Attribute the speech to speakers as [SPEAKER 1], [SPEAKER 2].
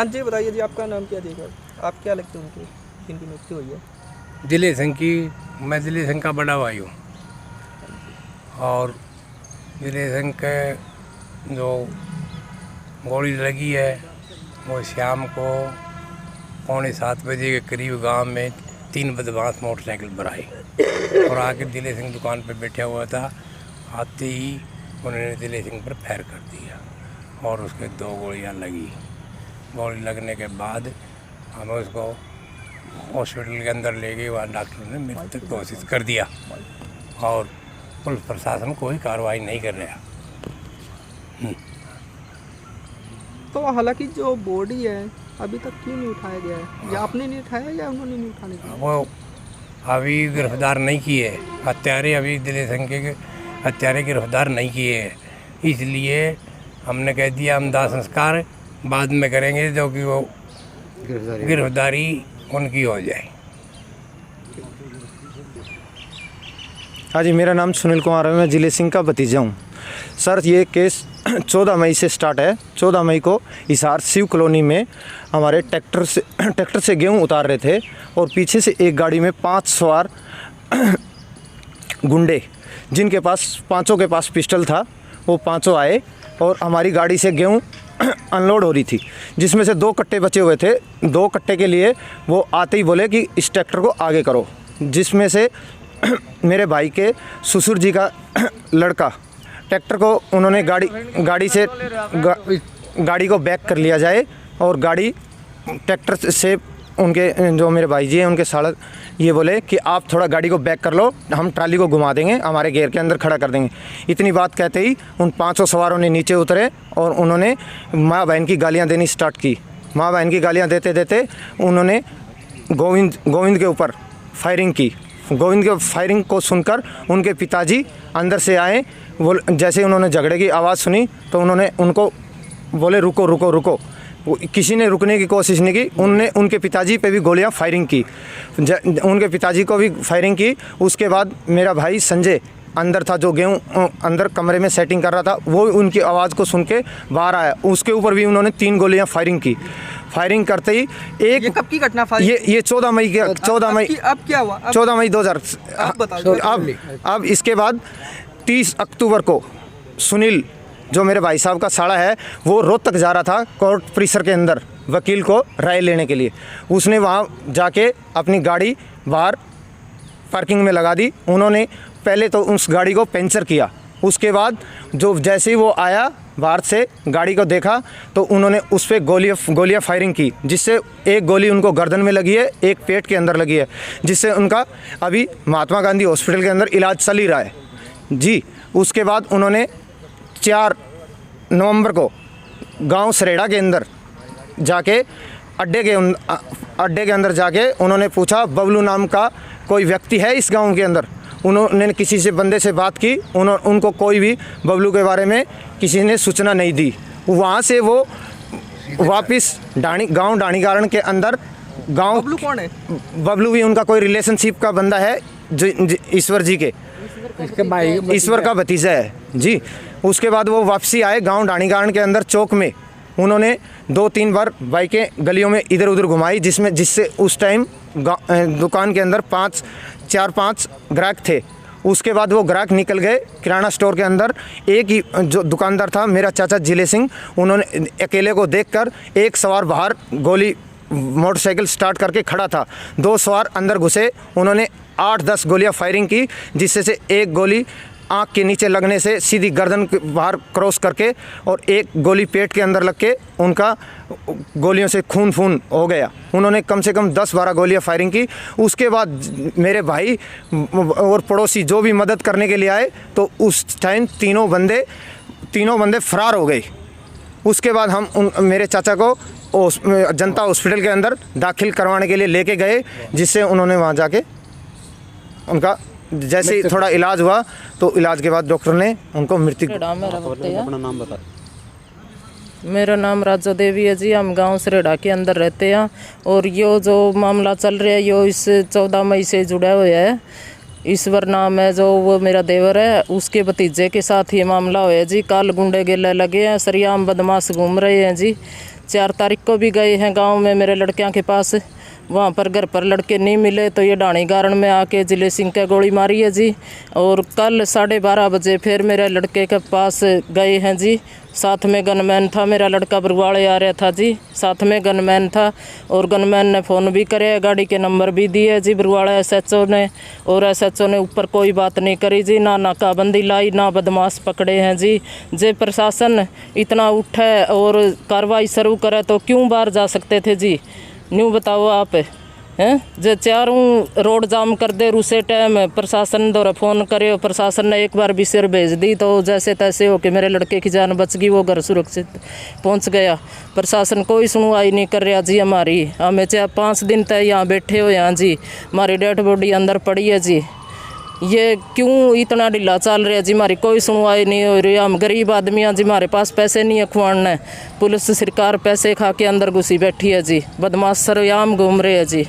[SPEAKER 1] हाँ जी बताइए जी, आपका नाम क्या जी? आप क्या लगते हैं उनकी जिनकी मृत्यु हुई है?
[SPEAKER 2] दिलीप सिंह की। मैं दिलीप सिंह का बड़ा भाई हूँ और दिलीप सिंह के जो गोली लगी है वो शाम को 6:45 बजे के करीब गांव में 3 बदमाश मोटरसाइकिल पर आए और आके दिलीप सिंह दुकान पर बैठा हुआ था। आते ही उन्होंने दिलीप सिंह पर फायर कर दिया और उसके 2 गोलियां लगी। गोली लगने के बाद हमें उसको हॉस्पिटल के अंदर ले गए। वहाँ डॉक्टर ने मृत्यु घोषित कर दिया और पुलिस प्रशासन कोई कार्रवाई नहीं कर रहा।
[SPEAKER 1] तो हालांकि जो बॉडी है अभी तक क्यों नहीं उठाया गया है? या आपने नहीं उठाया या उन्होंने नहीं उठाने दिया?
[SPEAKER 2] वो अभी गिरफ्तार नहीं किए हत्यारे, अभी दिलीप सिंह के हत्यारे गिरफ्तार नहीं किए हैं, इसलिए हमने कह दिया हम दाह संस्कार बाद में करेंगे जो कि वो गिरफ्तारी उनकी हो जाए।
[SPEAKER 3] हाँ जी, मेरा नाम सुनील कुमार है, मैं दिलीप सिंह का भतीजा हूँ। सर ये केस 14 मई से स्टार्ट है। 14 मई को हिसार शिव कॉलोनी में हमारे ट्रैक्टर से गेहूँ उतार रहे थे और पीछे से एक गाड़ी में 5 सवार गुंडे, जिनके पास पांचों के पास पिस्टल था, वो पांचों आए और हमारी गाड़ी से गेहूँ अनलोड हो रही थी, जिसमें से 2 कट्टे बचे हुए थे। 2 कट्टे के लिए वो आते ही बोले कि इस ट्रैक्टर को आगे करो, जिसमें से मेरे भाई के ससुर जी का लड़का ट्रैक्टर को उन्होंने गाड़ी को बैक कर लिया जाए और गाड़ी ट्रैक्टर से उनके जो मेरे भाई जी हैं उनके साथ ये बोले कि आप थोड़ा गाड़ी को बैक कर लो, हम ट्राली को घुमा देंगे, हमारे घेर के अंदर खड़ा कर देंगे। इतनी बात कहते ही उन 5 सवारों ने नीचे उतरे और उन्होंने माँ बहन की गालियाँ देनी स्टार्ट की। माँ बहन की गालियाँ देते देते उन्होंने गोविंद के ऊपर फायरिंग की। गोविंद के फायरिंग को सुनकर उनके पिताजी अंदर से आए। वो जैसे उन्होंने झगड़े की आवाज़ सुनी तो उन्होंने उनको बोले रुको रुको रुको। किसी ने रुकने की कोशिश नहीं की। उनने उनके पिताजी पे भी गोलियां फायरिंग की, उनके पिताजी को भी फायरिंग की। उसके बाद मेरा भाई संजय अंदर था, जो गेहूँ अंदर कमरे में सेटिंग कर रहा था, वो उनकी आवाज़ को सुन के बाहर आया। उसके ऊपर भी उन्होंने 3 गोलियां फायरिंग की। फायरिंग करते ही एक,
[SPEAKER 1] ये कब की घटना?
[SPEAKER 3] ये 14 मई के 14 मई
[SPEAKER 1] अब क्या हुआ?
[SPEAKER 3] 14 मई 2000।
[SPEAKER 1] आप बताओ।
[SPEAKER 3] अब इसके बाद 30 अक्टूबर को सुनील, जो मेरे भाई साहब का साड़ा है, वो रोहतक जा रहा था कोर्ट परिसर के अंदर वकील को राय लेने के लिए। उसने वहाँ जाके अपनी गाड़ी बाहर पार्किंग में लगा दी। उन्होंने पहले तो उस गाड़ी को पंचर किया। उसके बाद जो जैसे ही वो आया बाहर से गाड़ी को देखा तो उन्होंने उस पर गोलियाँ फायरिंग की, जिससे एक गोली उनको गर्दन में लगी है, एक पेट के अंदर लगी है, जिससे उनका अभी महात्मा गांधी हॉस्पिटल के अंदर इलाज चल ही रहा है जी। उसके बाद उन्होंने 4 नवंबर को गांव सरेड़ा के अंदर जाके अड्डे के अंदर जाके उन्होंने पूछा बबलू नाम का कोई व्यक्ति है इस गांव के अंदर। उन्होंने किसी से बंदे से बात की, उनको कोई भी बबलू के बारे में किसी ने सूचना नहीं दी। वहाँ से वो वापस गांव डाणीगारण के अंदर गांव।
[SPEAKER 1] बबलू कौन है?
[SPEAKER 3] बबलू भी उनका कोई रिलेशनशिप का बंदा है, जो ईश्वर जी के ईश्वर का भतीजा है जी। उसके बाद वो वापसी आए गांव डाणीगारण के अंदर चौक में। उन्होंने 2-3 बार बाइकें गलियों में इधर उधर घुमाई, जिससे उस टाइम दुकान के अंदर 4-5 ग्राहक थे। उसके बाद वो ग्राहक निकल गए किराना स्टोर के अंदर। एक ही जो दुकानदार था मेरा चाचा जिले सिंह, उन्होंने अकेले को देखकर एक सवार बाहर गोली मोटरसाइकिल स्टार्ट करके खड़ा था। 2 सवार अंदर घुसे, उन्होंने 8-10 गोलियां फायरिंग की, जिससे से एक गोली आँख के नीचे लगने से सीधी गर्दन के बाहर क्रॉस करके और एक गोली पेट के अंदर लग के उनका गोलियों से खून हो गया। उन्होंने कम से कम 10-12 गोलियां फायरिंग की। उसके बाद मेरे भाई और पड़ोसी जो भी मदद करने के लिए आए तो उस टाइम तीनों बंदे फरार हो गए। उसके बाद हम मेरे चाचा को जनता हॉस्पिटल के अंदर दाखिल करवाने के लिए लेके गए, जिससे उन्होंने वहाँ जाके उनका जैसे ही थोड़ा इलाज हुआ तो इलाज के बाद डॉक्टर ने उनको मृत्यु।
[SPEAKER 4] अपना नाम बता। मेरा नाम राजा देवी है जी। हम गांव सरेड़ा के अंदर रहते हैं और यो जो मामला चल रहा है यो इस 14 मई से जुड़ा हुआ है। ईश्वर नाम है जो वो मेरा देवर है, उसके भतीजे के साथ ये मामला हुआ है जी। काल गुंडे गिले लगे हैं, सरियाम बदमाश घूम रहे हैं जी। 4 तारीख को भी गए हैं गांव में मेरे लड़कियों के पास, वहाँ पर घर पर लड़के नहीं मिले तो ये ढाणी गारण में आके जिले सिंह के गोली मारी है जी। और कल 12:30 बजे फिर मेरे लड़के के पास गए हैं जी, साथ में गनमैन था, मेरा लड़का बरवाड़े आ रहा था जी, साथ में गनमैन था। और गनमैन ने फ़ोन भी करे, गाड़ी के नंबर भी दिए जी बरवाड़ा SHO ने। और SHO ने ऊपर कोई बात नहीं करी जी, ना नाकाबंदी लाई, ना बदमाश पकड़े हैं जी। जे प्रशासन इतना उठे और कार्रवाई शुरू करे तो क्यों बाहर जा सकते थे जी, न्यू बताओ आप हैं। जो चारों रोड जाम कर दे उसे टाइम प्रशासन द्वारा फ़ोन करे, प्रशासन ने एक बार भी सिर भेज दी तो जैसे तैसे हो के मेरे लड़के की जान बच गई, वो घर सुरक्षित पहुंच गया। प्रशासन कोई सुनवाई नहीं कर रहा जी हमारी। हमें चाहे 5 दिन तक यहाँ बैठे हो यहाँ जी, हमारी डेड बॉडी अंदर पड़ी है जी। ये क्यों इतना ढीला चल रहा है जी, हमारी कोई सुनवाई नहीं हो रही। हम गरीब आदमी हैं जी, हमारे पास पैसे नहीं है खुआने, पुलिस सरकार पैसे खा के अंदर घुसी बैठी है जी, बदमाश सरेआम घूम रहे हैं जी।